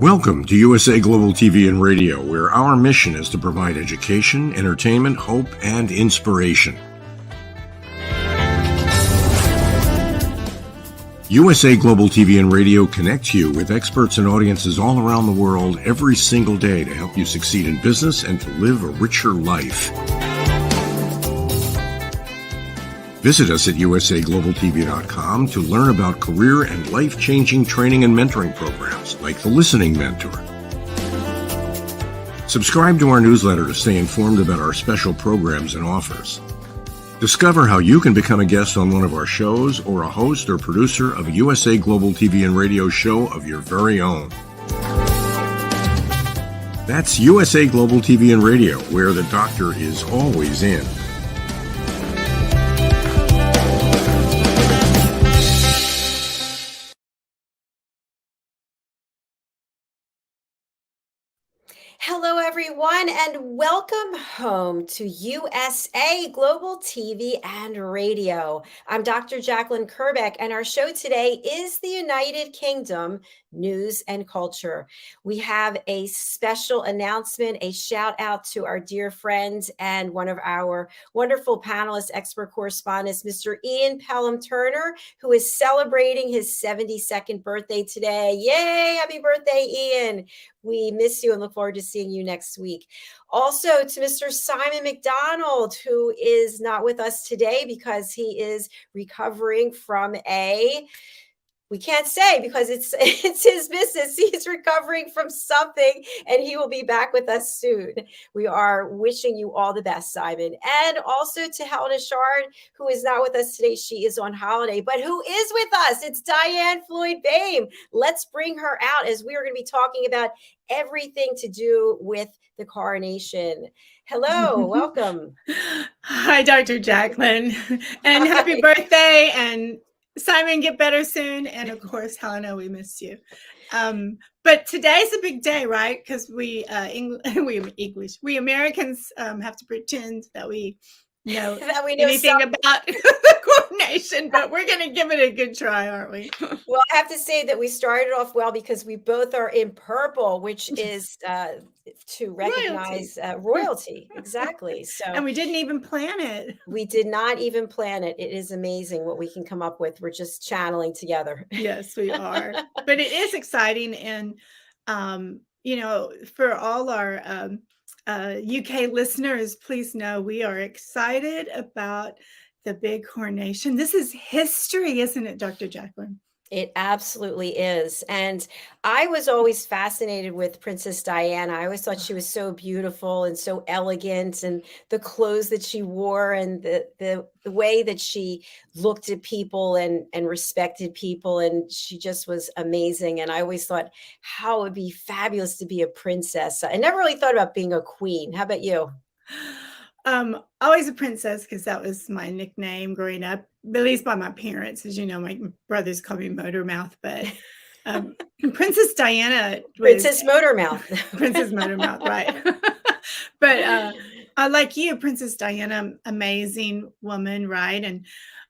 Welcome to USA Global TV and Radio, where our mission is to provide education, entertainment, hope, and inspiration. USA Global TV and Radio connects you with experts and audiences all around the world every single day to help you succeed in business and to live a richer life. Visit us at usaglobaltv.com to learn about career and life-changing training and mentoring programs like the Listening Mentor. Subscribe to our newsletter to stay informed about our special programs and offers. Discover how you can become a guest on one of our shows or a host or producer of a USA Global TV and Radio show of your very own. That's USA Global TV and Radio, where the doctor is always in. Hello, everyone, and welcome home to USA Global TV and Radio. I'm Dr. JACALYN KERBECK, and our show today is the United Kingdom News and Culture. We have a special announcement, a shout out to our dear friend and one of our wonderful panelists, expert correspondents, Mr. Ian Pelham Turner, who is celebrating his 72nd birthday today. Yay! Happy birthday, Ian. We miss you and look forward to seeing you next week. Also to Mr. Simon MacDonald, who is not with us today because he is recovering from we can't say because it's his business. He's recovering from something and he will be back with us soon. We are wishing you all the best, Simon. And also to Helena Chard, who is not with us today. She is on holiday, but who is with us? It's DIANN BOEHM. Let's bring her out as we are going to be talking about everything to do with the coronation. Hello, welcome. Hi, Dr. JACALYN, and happy birthday. And Simon, get better soon. And of course, Helena, we miss you. But today's a big day, right? Because we Americans have to pretend that we know anything about the coronation, but we're going to give it a good try, aren't we? Well, I have to say that we started off well because we both are in purple, which is to recognize royalty. Exactly. So, and we didn't even plan it. We did not even plan it. It is amazing what we can come up with. We're just channeling together. Yes, we are. But it is exciting. And, for all our UK listeners, please know we are excited about the big coronation. This is history, isn't it, Dr. JACALYN? It absolutely is. And I was always fascinated with Princess Diana. I always thought she was so beautiful and so elegant, and the clothes that she wore and the way that she looked at people and respected people. And she just was amazing. And I always thought how it would be fabulous to be a princess. I never really thought about being a queen. How about you? Always a princess, because that was my nickname growing up, at least by my parents. As you know, my brothers call me Motor Mouth, but Princess Diana was Princess Motor Mouth. Princess Motor Mouth, right? But like you, Princess Diana, amazing woman, right? And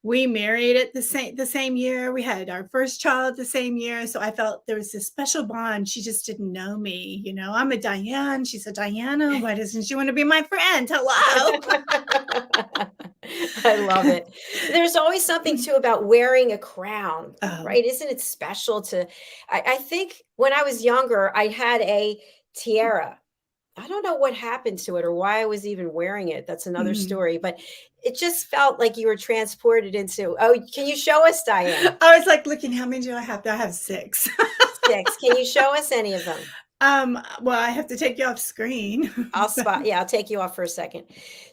we married at the same year. We had our first child the same year. So I felt there was this special bond. She just didn't know me. You know, I'm a Diane. She's a Diana. Why doesn't she want to be my friend? Hello. I love it. There's always something too about wearing a crown, right? Isn't it special I think when I was younger, I had a tiara. I don't know what happened to it or why I was even wearing it. That's another story, but it just felt like you were transported into, can you show us, Diane? I was like, looking, how many do I have? I have 6. 6. Can you show us any of them? Well, I have to take you off screen. I'll take you off for a second.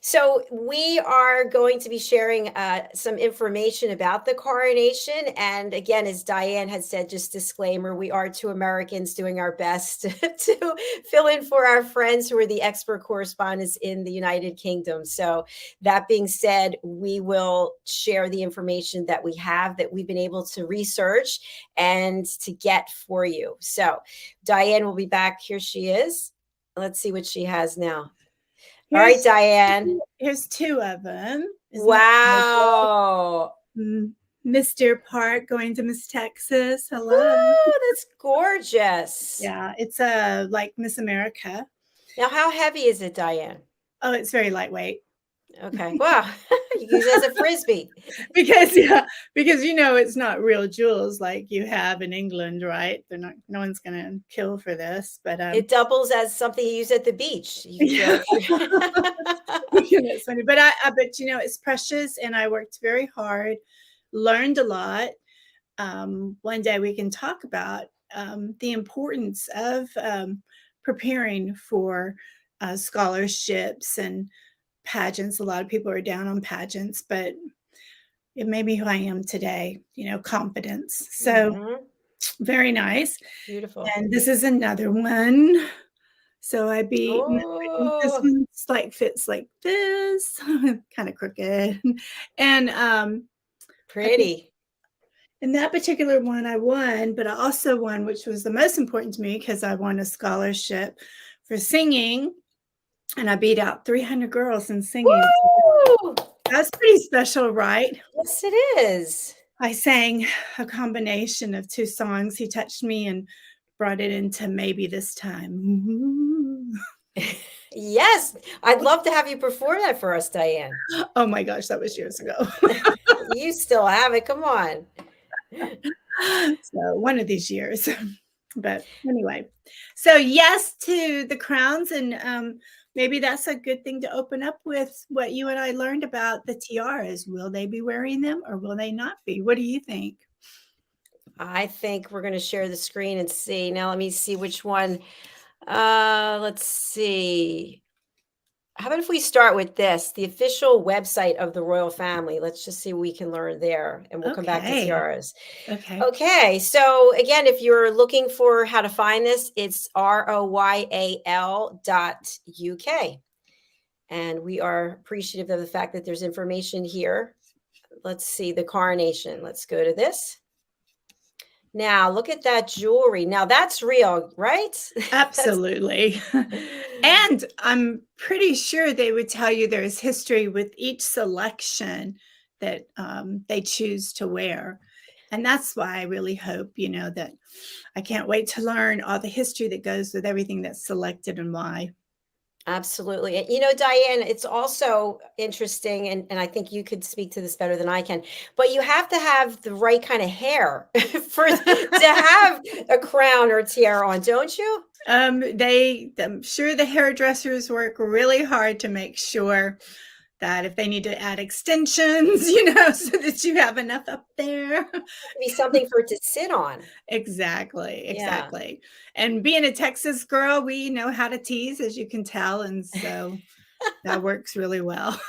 So we are going to be sharing some information about the coronation. And again, as Diane had said, just disclaimer, we are 2 Americans doing our best to fill in for our friends who are the expert correspondents in the United Kingdom. So that being said, we will share the information that we have that we've been able to research and to get for you. So Diane will be back. Here she is. Let's see what she has now. All right, Diane. Here's 2 of them. Wow. Mr. Park going to Miss Texas. Hello. Oh, that's gorgeous. Yeah, it's like Miss America. Now, how heavy is it, Diane? Oh, it's very lightweight. Okay. Wow. You use it as a frisbee. because it's not real jewels like you have in England, right? No one's gonna kill for this, but It doubles as something you use at the beach. yeah. It's funny, but but it's precious, and I worked very hard, learned a lot. One day we can talk about the importance of preparing for scholarships and pageants. A lot of people are down on pageants, but it made me who I am today, confidence. So very nice. Beautiful. And this is another one. So I think this one's like fits like this, kind of crooked. And pretty. In that particular one, I won, but I also won, which was the most important to me because I won a scholarship for singing, and I beat out 300 girls in singing. Woo! That's pretty special, right? Yes, it is. I sang a combination of two songs. He touched me and brought it into Maybe This Time. Yes, I'd love to have you perform that for us, Diane. Oh my gosh, that was years ago. You still have it. Come on. So one of these years. But anyway, so yes to the crowns, and maybe that's a good thing to open up with what you and I learned about the tiaras. Will they be wearing them or will they not be? What do you think? I think we're going to share the screen and see. Now, let me see which one. Let's see. How about if we start with this, the official website of the royal family? Let's just see what we can learn there, and we'll come back to tiaras. Okay. So again, if you're looking for how to find this, it's royal.uk. And we are appreciative of the fact that there's information here. Let's see the coronation. Let's go to this. Now, look at that jewelry. Now, that's real, right? Absolutely. And I'm pretty sure they would tell you there's history with each selection that they choose to wear. And that's why I really hope, that I can't wait to learn all the history that goes with everything that's selected and why. Absolutely. Diane, it's also interesting, and I think you could speak to this better than I can, but you have to have the right kind of hair to have a crown or tiara on, don't you? I'm sure the hairdressers work really hard to make sure that if they need to add extensions, so that you have enough up there. Be something for it to sit on. Exactly. Yeah. And being a Texas girl, we know how to tease, as you can tell. And so that works really well.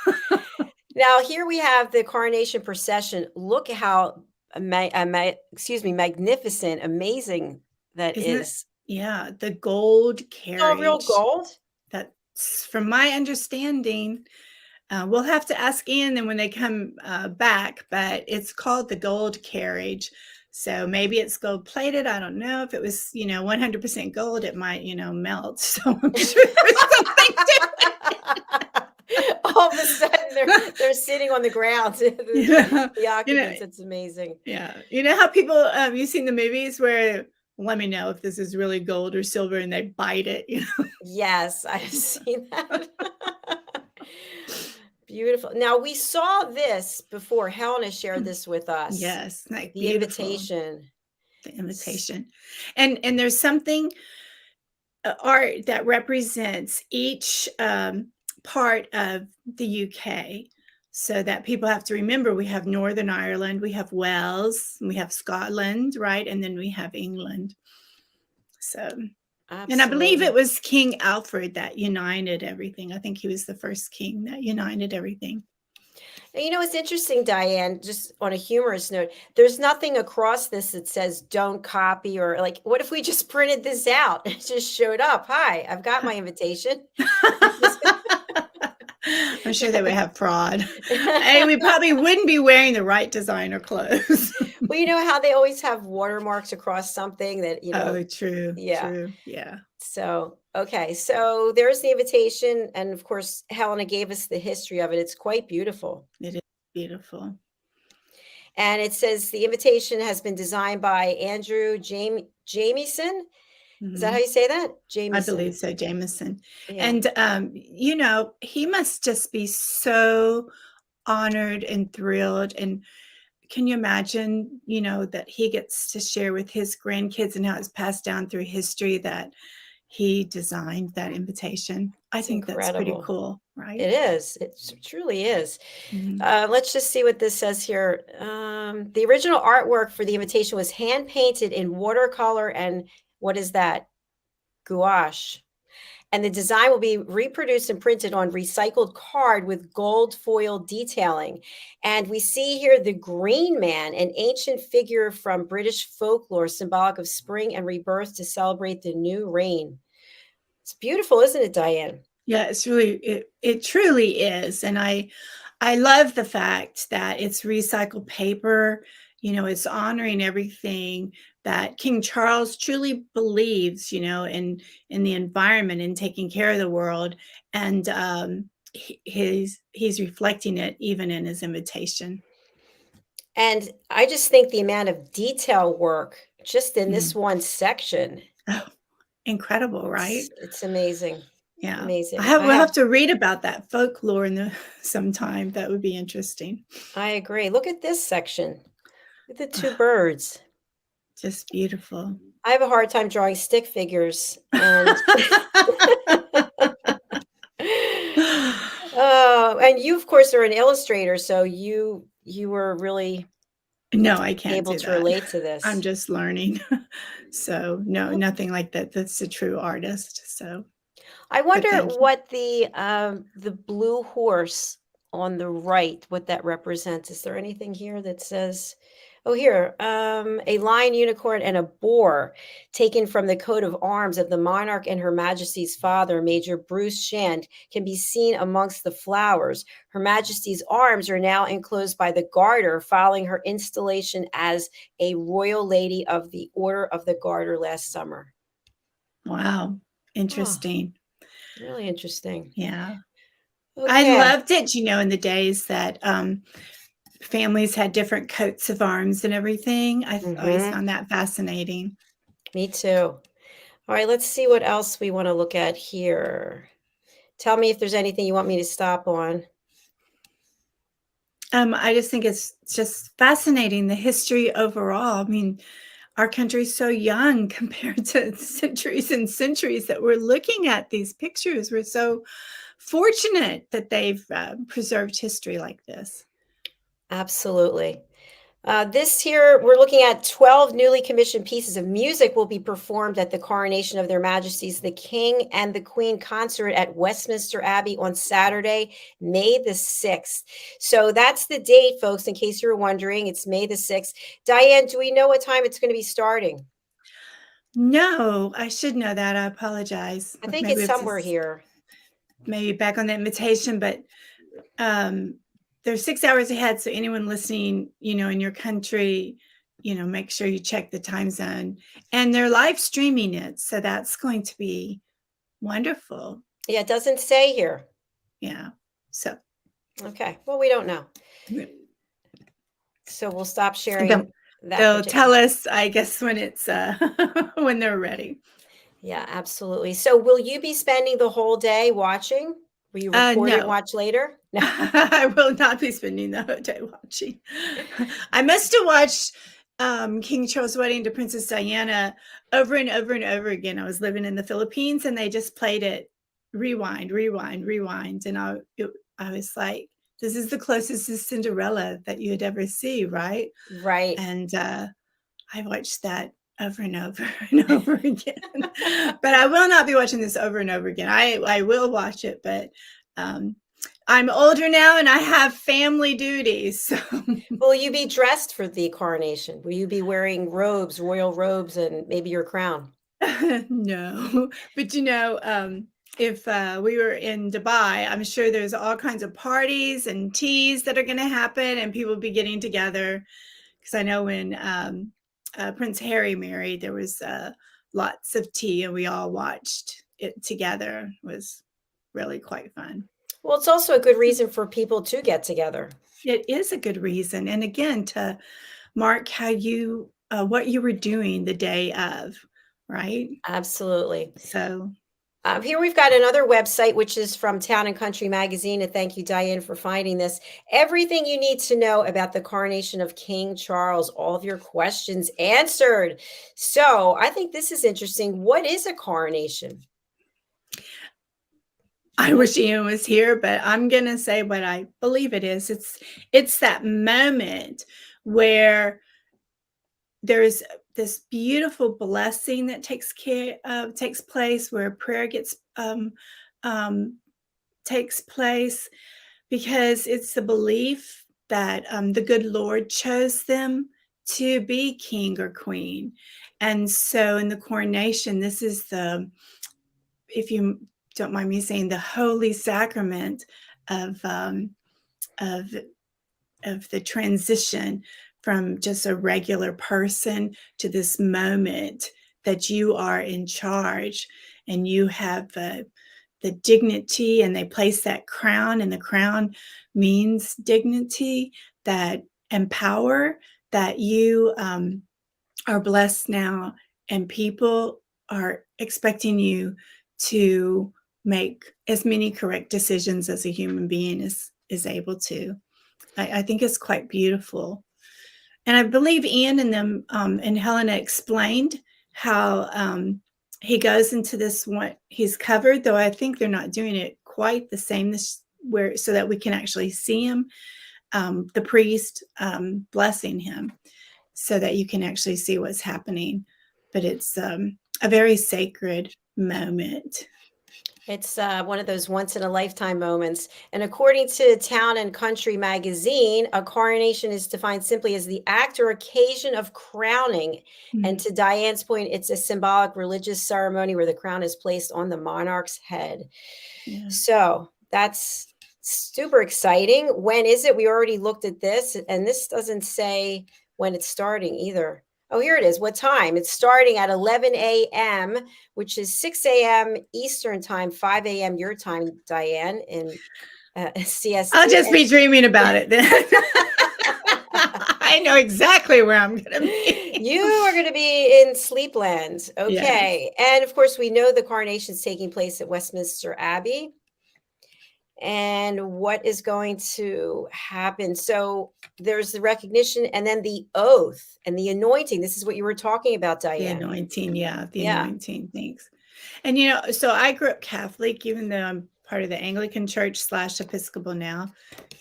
Now, here we have the coronation procession. Look how magnificent, amazing that is. Yeah, the gold carriage. Oh, real gold? That's, from my understanding, we'll have to ask Ian then when they come back, but it's called the gold carriage. So maybe it's gold plated. I don't know. If it was, 100% gold, it might, melt. So I'm sure there's something to it. All of a sudden they're sitting on the ground. The occupants, it's amazing. Yeah. You know how people, you've seen the movies where, let me know if this is really gold or silver, and they bite it. Yes, I've seen that. Beautiful. Now, we saw this before. Helena shared this with us. Yes, like the invitation. The invitation. And there's something art that represents each part of the UK, so that people have to remember we have Northern Ireland, we have Wales, we have Scotland, right? And then we have England. So, absolutely. And I believe it was King Alfred that united everything. I think he was the first king that united everything. It's interesting, Diane, just on a humorous note, there's nothing across this that says don't copy, or like, what if we just printed this out? It just showed up. Hi, I've got my invitation. I'm sure they would have fraud. And we probably wouldn't be wearing the right designer clothes. Well, you know how they always have watermarks across something that, Oh, true. Yeah. True. Yeah. So, okay. So there's the invitation. And of course, Helena gave us the history of it. It's quite beautiful. It is beautiful. And it says the invitation has been designed by Andrew Jamieson. Is that how you say that? I Jamieson. believe so, Jameson. Yeah. And, he must just be so honored and thrilled. And can you imagine, that he gets to share with his grandkids and how it's passed down through history that he designed that invitation? I think that's pretty Incredible. cool, right? It is. It truly is. Mhm. Let's just see what this says here. The original artwork for the invitation was hand painted in watercolor and what is that? Gouache. And the design will be reproduced and printed on recycled card with gold foil detailing. And we see here the Green Man, an ancient figure from British folklore, symbolic of spring and rebirth to celebrate the new rain. It's beautiful, isn't it, Diane? Yeah, it's really it truly is. And I love the fact that it's recycled paper. It's honoring everything that King Charles truly believes, in the environment and taking care of the world. And he's reflecting it even in his invitation. And I just think the amount of detail work just in this Mhm. one section, Oh, incredible, right? it's amazing. Yeah. Amazing. We'll have to read about that folklore sometime. That would be interesting. I agree. Look at this section. Look at the two birds. Just beautiful. I have a hard time drawing stick figures and oh, and you of course are an illustrator, so you were really No, I can't able do to that. relate to I'm this. just learning. So no, nothing like that. That's a true artist. So, I but wonder thank you. what the blue horse on the right, what that represents. Is there anything here that says, oh, here, a lion, unicorn, and a boar taken from the coat of arms of the monarch and Her Majesty's father, Major Bruce Shand, can be seen amongst the flowers. Her Majesty's arms are now enclosed by the Garter, following her installation as a Royal Lady of the Order of the Garter last summer. Wow. Oh, Interesting. really interesting. Yeah. I Okay. loved it, in the days that families had different coats of arms and everything. I always found that fascinating. Me too. All right, let's see what else we want to look at here. Tell me if there's anything you want me to stop on. I just think it's just fascinating, the history overall. I mean, our country's so young compared to centuries and centuries that we're looking at these pictures. We're so fortunate that they've preserved history like this. Absolutely. This here, we're looking at 12 newly commissioned pieces of music will be performed at the coronation of Their Majesties the King and the Queen concert at Westminster Abbey on Saturday, May the 6th. So that's the date, folks, in case you were wondering. It's May the 6th. Diane, do we know what time it's going to be starting? No, I should know that. I apologize. I think Maybe it's somewhere here. maybe back on the invitation, but they're 6 hours ahead. So anyone listening, in your country, make sure you check the time zone. And they're live streaming it. So that's going to be wonderful. Yeah, it doesn't say here. Yeah. So. Okay. Well, we don't know. So we'll stop sharing that. They'll tell us, I guess, when it's when they're ready. Yeah, absolutely. So will you be spending the whole day watching? Will you record it and No. watch later? No. I will not be spending the whole day watching. I must have watched King Charles' wedding to Princess Diana over and over and over again. I was living in the Philippines and they just played it rewind. And I was like, this is the closest to Cinderella that you'd ever see, right? Right. And I watched that over and over and over again. But I will not be watching this over and over again. I will watch it, but I'm older now and I have family duties. So. Will you be dressed for the coronation? Will you be wearing robes, royal robes, and maybe your crown? No, but if we were in Dubai, I'm sure there's all kinds of parties and teas that are going to happen and people be getting together. Because I know when Prince Harry married, there was lots of tea and we all watched it together. It was really quite fun. Well, it's also a good reason for people to get together. It is a good reason. And again, to mark how you, what you were doing the day of, right? Absolutely. So Here we've got another website, which is from Town and Country Magazine. And thank you, Diane, for finding this. Everything you need to know about the coronation of King Charles, all of your questions answered. So I think this is interesting. What is a coronation? I wish Ian was here, but I'm going to say what I believe it is. It's that moment where there's this beautiful blessing that takes place, where prayer takes place, because it's the belief that the good Lord chose them to be king or queen. And so in the coronation, this is if you don't mind me saying, the holy sacrament of of the transition from just a regular person to this moment that you are in charge, and you have the dignity, and they place that crown, and the crown means dignity, that and power, that you are blessed now, and people are expecting you to make as many correct decisions as a human being is able to. I think it's quite beautiful. And I believe Ian and them and Helena explained how he goes into this one. He's covered, though I think they're not doing it quite the same so that we can actually see him, the priest blessing him, so that you can actually see what's happening. But it's a very sacred moment. It's one of those once in a lifetime moments. And according to Town and Country Magazine, a coronation is defined simply as the act or occasion of crowning. And to Diane's point, it's a symbolic religious ceremony where the crown is placed on the monarch's head. Yeah. So that's super exciting. When is it? We already looked at this, and this doesn't say when it's starting either. Oh, here it is. What time? It's starting at 11 a.m., which is 6 a.m. Eastern time, 5 a.m. your time, Diane, in CST. I'll just be dreaming about it then. I know exactly where I'm going to be. You are going to be in Sleepland. Okay. Yes. And of course, we know the coronation is taking place at Westminster Abbey. And what is going to happen? So there's the recognition, and then the oath and the anointing. This is what you were talking about, Diane. The anointing, anointing, thanks. And so I grew up Catholic, even though I'm part of the Anglican Church / Episcopal now.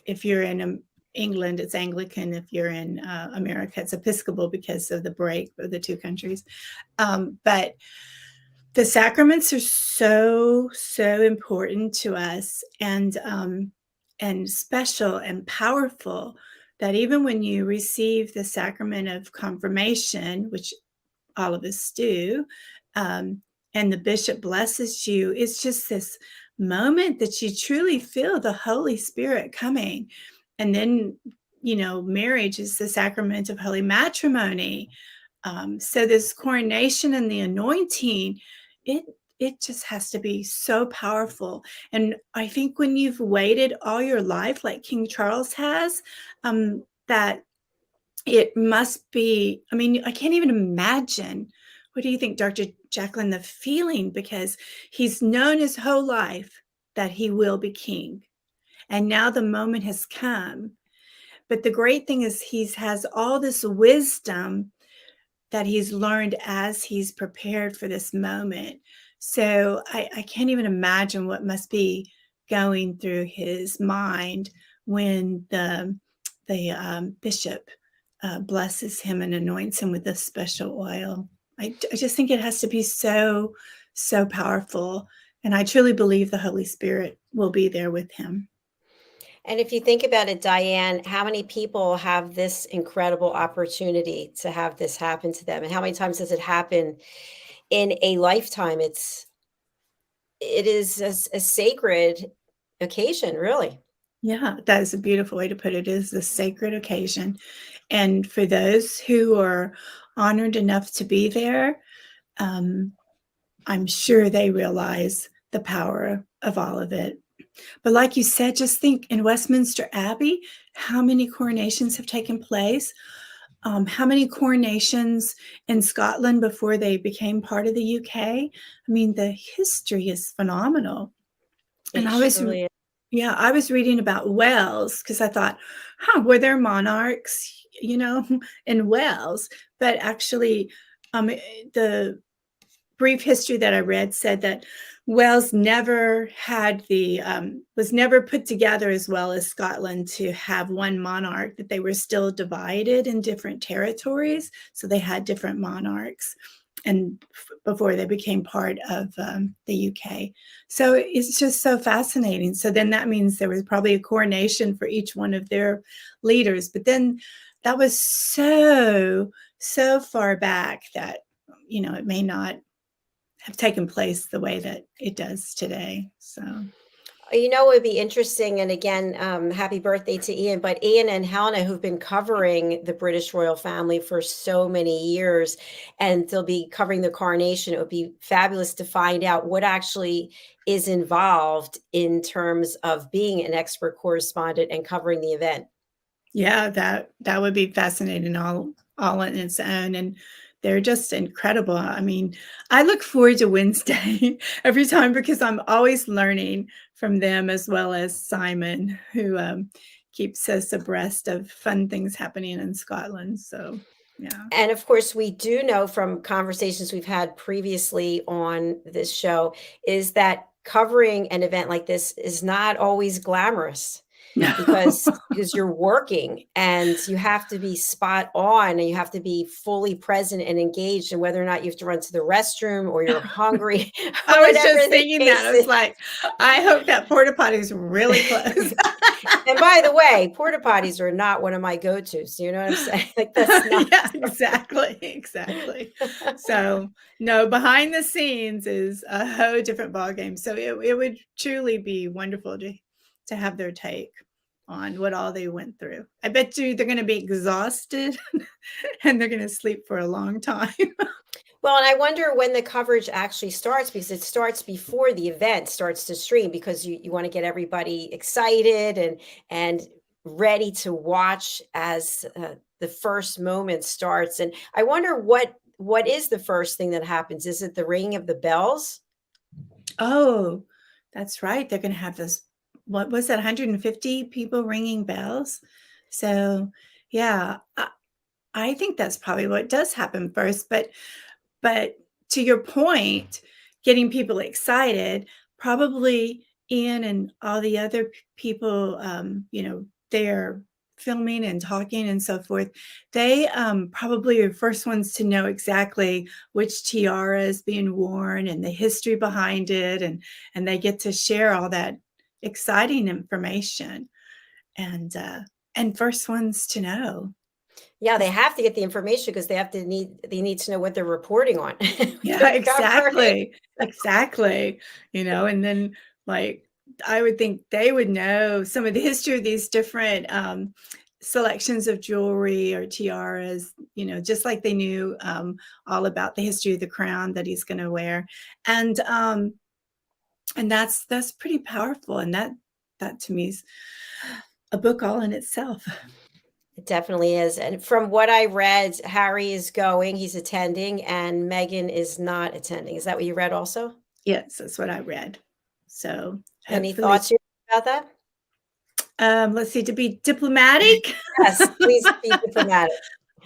If you're in England, it's Anglican. If you're in America, it's Episcopal, because of the break of the two countries. But the sacraments are so important to us, and special and powerful, that even when you receive the sacrament of confirmation, which all of us do, and the bishop blesses you, it's just this moment that you truly feel the Holy Spirit coming. And then, marriage is the sacrament of holy matrimony. So this coronation and the anointing, it just has to be so powerful. And I think when you've waited all your life, like King Charles has, that it must be, I can't even imagine. What do you think, Dr. JACALYN, the feeling? Because he's known his whole life that he will be king. And now the moment has come. But the great thing is he has all this wisdom that he's learned as he's prepared for this moment. So I can't even imagine what must be going through his mind when the bishop blesses him and anoints him with this special oil. I just think it has to be so powerful. And I truly believe the Holy Spirit will be there with him. And if you think about it, Diane, how many people have this incredible opportunity to have this happen to them? And how many times does it happen in a lifetime? It is a sacred occasion, really. Yeah, that is a beautiful way to put it. It is a sacred occasion. And for those who are honored enough to be there, I'm sure they realize the power of all of it. But like you said, just think in Westminster Abbey, how many coronations have taken place? How many coronations in Scotland before they became part of the UK? I mean, the history is phenomenal. And It I was, surely is. yeah, I was reading about Wales because I thought, were there monarchs, in Wales? But actually, the brief history that I read said that Wales never had was never put together as well as Scotland to have one monarch, that they were still divided in different territories. So they had different monarchs and before they became part of the UK. So it's just so fascinating. So then that means there was probably a coronation for each one of their leaders. But then that was so far back that, it may not have taken place the way that it does today. So It would be interesting, and again, happy birthday to Ian, but Ian and Helena, who've been covering the British royal family for so many years, and they'll be covering the coronation. It would be fabulous to find out what actually is involved in terms of being an expert correspondent and covering the event. yeah, that would be fascinating all on its own. And they're just incredible. I mean, I look forward to Wednesday every time because I'm always learning from them, as well as Simon, who keeps us abreast of fun things happening in Scotland. So, yeah. And of course, we do know from conversations we've had previously on this show is that covering an event like this is not always glamorous because you're working and you have to be spot on and you have to be fully present and engaged, and whether or not you have to run to the restroom or you're hungry. I was whatever just the thinking that. I case was like, I hope that porta potty is really close. And by the way, porta potties are not one of my go-tos. You know what I'm saying? Like that's not. Yeah, exactly. So no, behind the scenes is a whole different ballgame. So it would truly be wonderful to have their take on what all they went through. I bet you they're going to be exhausted and they're going to sleep for a long time. Well, and I wonder when the coverage actually starts, because it starts before the event starts to stream, because you want to get everybody excited and ready to watch as the first moment starts. And I wonder what is the first thing that happens? Is it the ringing of the bells? Oh, that's right. They're going to have this, what was that, 150 people ringing bells? So, yeah, I think that's probably what does happen first. But to your point, getting people excited, probably Ian and all the other people, they're filming and talking and so forth. They probably are the first ones to know exactly which tiara is being worn and the history behind it, and they get to share all that exciting information, and first ones to know. Yeah, they have to get the information because they need to know what they're reporting on. Yeah, They're covering. exactly. And then, like, I would think they would know some of the history of these different selections of jewelry or tiaras, just like they knew all about the history of the crown that he's going to wear. And that's pretty powerful. And that to me is a book all in itself. It definitely is. And from what I read, Harry is going, he's attending, and Meghan is not attending. Is that what you read also? Yes, that's what I read. So Any hopefully, thoughts about that? let's see, to be diplomatic. Yes, please be diplomatic.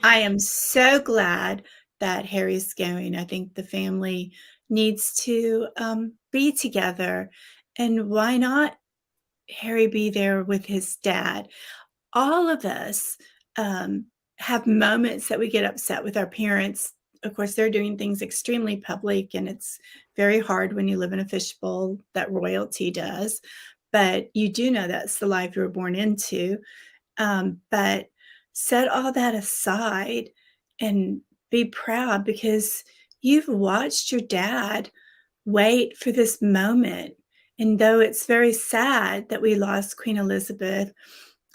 I am so glad that Harry's going. I think the family needs to be together. And why not Harry be there with his dad? All of us have moments that we get upset with our parents. Of course, they're doing things extremely public, and it's very hard when you live in a fishbowl that royalty does. But you do know that's the life you were born into. But set all that aside and be proud, because you've watched your dad wait for this moment. And though it's very sad that we lost Queen Elizabeth,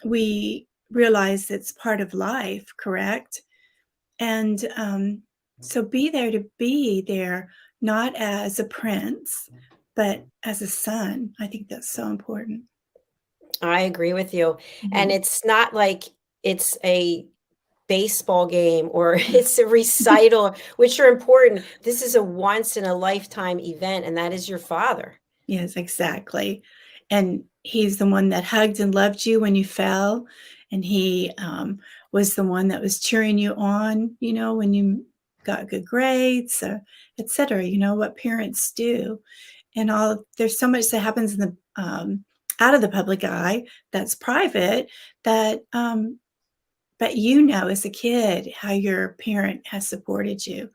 we realize it's part of life, correct? And so be there, not as a prince, but as a son, I think that's so important. I agree with you. And it's not like it's a baseball game or it's a recital, which are important. This is a once in a lifetime event, and that is your father. Yes, exactly. And he's the one that hugged and loved you when you fell. And he was the one that was cheering you on, when you got good grades, et cetera, what parents do. And there's so much that happens in the out of the public eye that's private that but as a kid how your parent has supported you,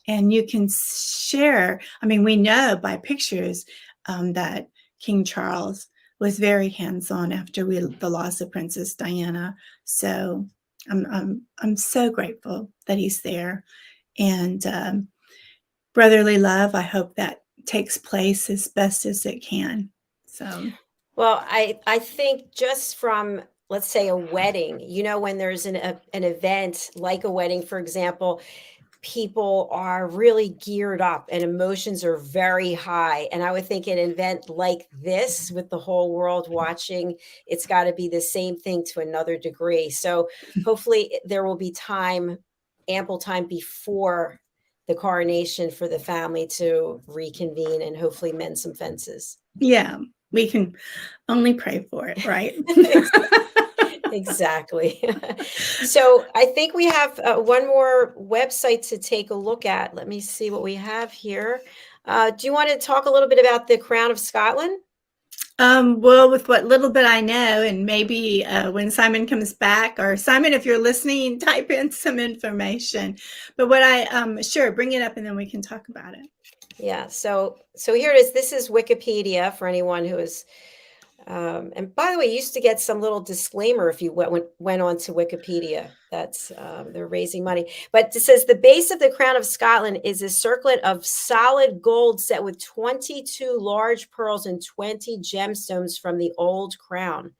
and you can share. I mean, we know by pictures that King Charles was very hands-on after the loss of Princess Diana. So I'm so grateful that he's there, and brotherly love, I hope that takes place as best as it can. So Well, I think just from, let's say, a wedding, when there's an event like a wedding, for example, people are really geared up and emotions are very high. And I would think an event like this, with the whole world watching, it's got to be the same thing to another degree. So hopefully there will be ample time before the coronation for the family to reconvene and hopefully mend some fences. yeah, we can only pray for it, right? Exactly. So I think we have one more website to take a look at. Let me see what we have here. Do you want to talk a little bit about the Crown of Scotland? Well, with what little bit I know, and maybe when Simon comes back, or Simon, if you're listening, type in some information. But sure, bring it up and then we can talk about it. Yeah. So here it is. This is Wikipedia for anyone who is. And by the way, you used to get some little disclaimer if you went on to Wikipedia. That's they're raising money. But it says the base of the Crown of Scotland is a circlet of solid gold set with 22 large pearls and 20 gemstones from the old crown.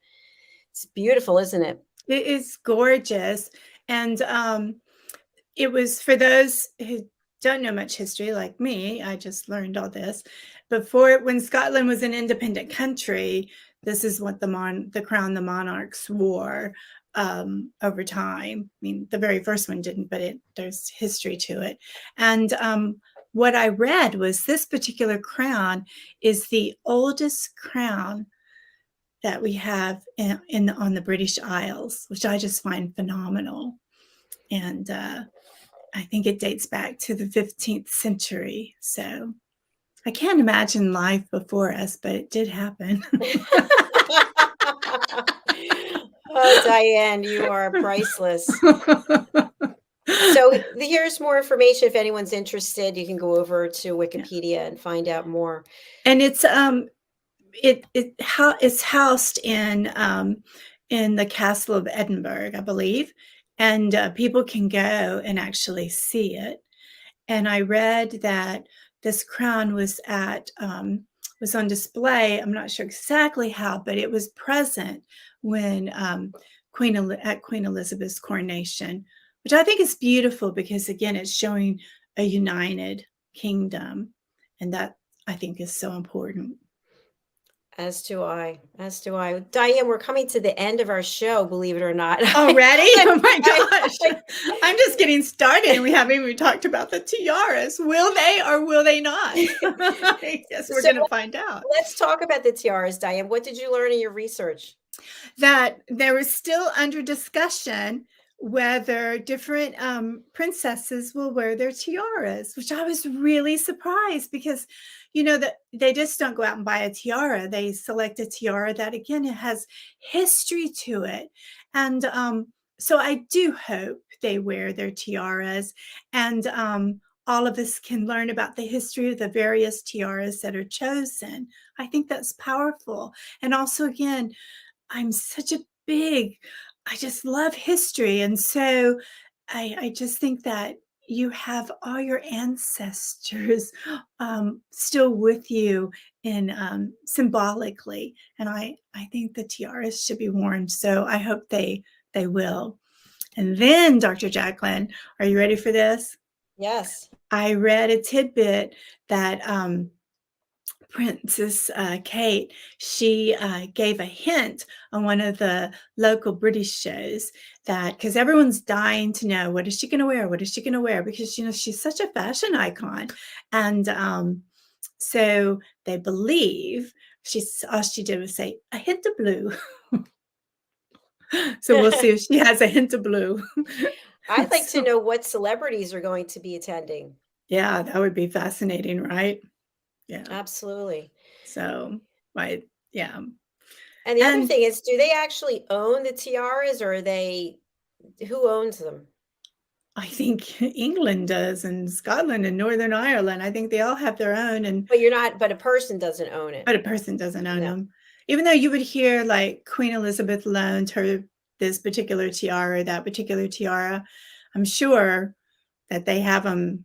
It's beautiful, isn't it? It is gorgeous. And it was, for those who don't know much history like me, I just learned all this. When Scotland was an independent country, this is what the crown the monarchs wore over time. I mean, the very first one didn't, but there's history to it. And what I read was this particular crown is the oldest crown that we have on the British Isles, which I just find phenomenal. And I think it dates back to the 15th century. So I can't imagine life before us, but it did happen. Oh, Diane, you are priceless. So here's more information. If anyone's interested, you can go over to Wikipedia and find out more. And it's it's housed in the Castle of Edinburgh, I believe, and people can go and actually see it. And I read that this crown was on display. I'm not sure exactly how, but it was present when Queen Elizabeth's coronation, which I think is beautiful because, again, it's showing a united kingdom, and that I think is so important. As do I. Diane, we're coming to the end of our show, believe it or not. Already? Oh my gosh. I'm just getting started and we haven't even talked about the tiaras. Will they or will they not? I guess we're going to find out. Let's talk about the tiaras, Diane. What did you learn in your research? That there is still under discussion whether different princesses will wear their tiaras, which I was really surprised because, that they just don't go out and buy a tiara. They select a tiara that, again, it has history to it. And so I do hope they wear their tiaras, and all of us can learn about the history of the various tiaras that are chosen. I think that's powerful. And also, again, I just love history. And so I just think that you have all your ancestors still with you in symbolically. And I think the tiaras should be worn. So I hope they will. And then, Dr. JACALYN, are you ready for this? Yes. I read a tidbit that Princess Kate, she gave a hint on one of the local British shows that because everyone's dying to know what is she going to wear? What is she going to wear? Because she's such a fashion icon, and so they believe all she did was say a hint of blue. So we'll see if she has a hint of blue. I'd like to So, know what celebrities are going to be attending. yeah, that would be fascinating, right? Yeah. Absolutely. So, right. Yeah. And the other And thing is, do they actually own the tiaras or who owns them? I think England does, and Scotland and Northern Ireland. I think they all have their own, and But a person doesn't own it. but a person doesn't own No. them. Even though you would hear like Queen Elizabeth loaned her this particular tiara, that particular tiara, I'm sure that they have them,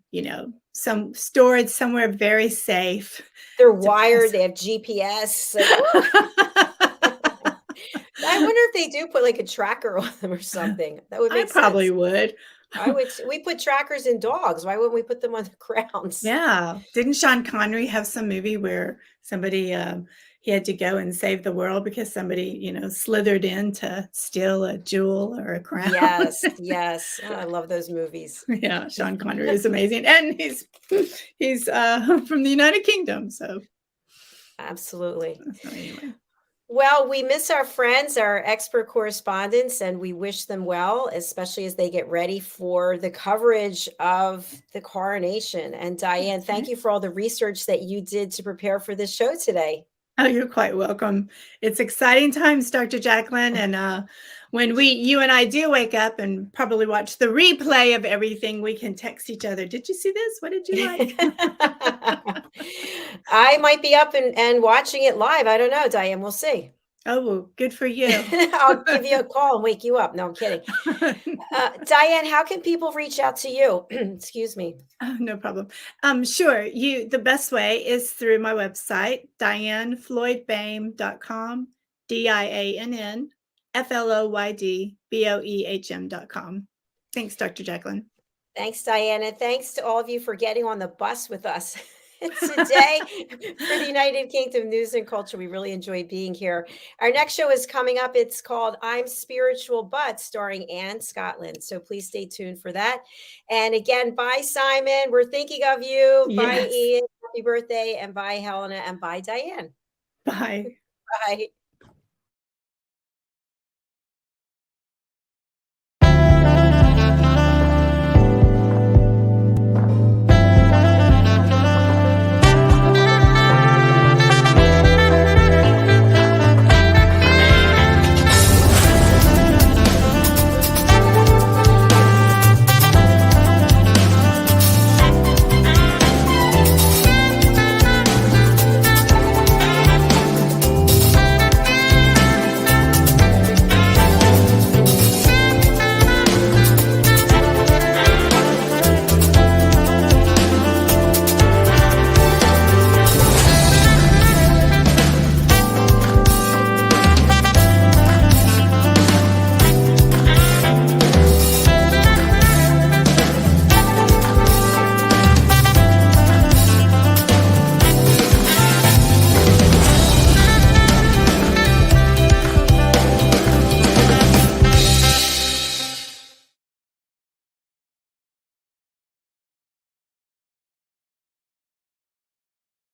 some stored somewhere very safe They're to pass. wired, they have GPS. Like, I wonder if they do put like a tracker on them or something. That would I make probably sense. would. We put trackers in dogs. Why wouldn't we put them on the grounds? Yeah. Didn't Sean Connery have some movie where somebody he had to go and save the world because somebody, slithered in to steal a jewel or a crown? Yes, yes. Oh, I love those movies. Yeah, Sean Connery is amazing. And he's from the United Kingdom. So Absolutely. anyway. Well, we miss our friends, our expert correspondents, and we wish them well, especially as they get ready for the coverage of the coronation. And Diane, thank you for all the research that you did to prepare for this show today. Oh, you're quite welcome. It's exciting times, Dr. Jacqueline. And when you and I do wake up and probably watch the replay of everything, we can text each other. Did you see this? What did you like? I might be up and watching it live. I don't know, Diane. We'll see. Oh, well, good for you. I'll give you a call and wake you up. No, I'm kidding. Diane, how can people reach out to you? Excuse me. Oh, no problem. Sure. The best way is through my website, DIANNFLOYDBOEHM.com, DIANNFLOYDBOEHM.com. Thanks, Dr. Jacqueline. Thanks, Diane. And thanks to all of you for getting on the bus with us today for the United Kingdom News and Culture. We really enjoyed being here. Our next show is coming up. It's called I'm Spiritual But, starring Anne Scotland. So please stay tuned for that. And again, bye, Simon. We're thinking of you. Bye, Yes. Ian. Happy birthday. And bye, Helena. And bye, Diane. Bye. Bye.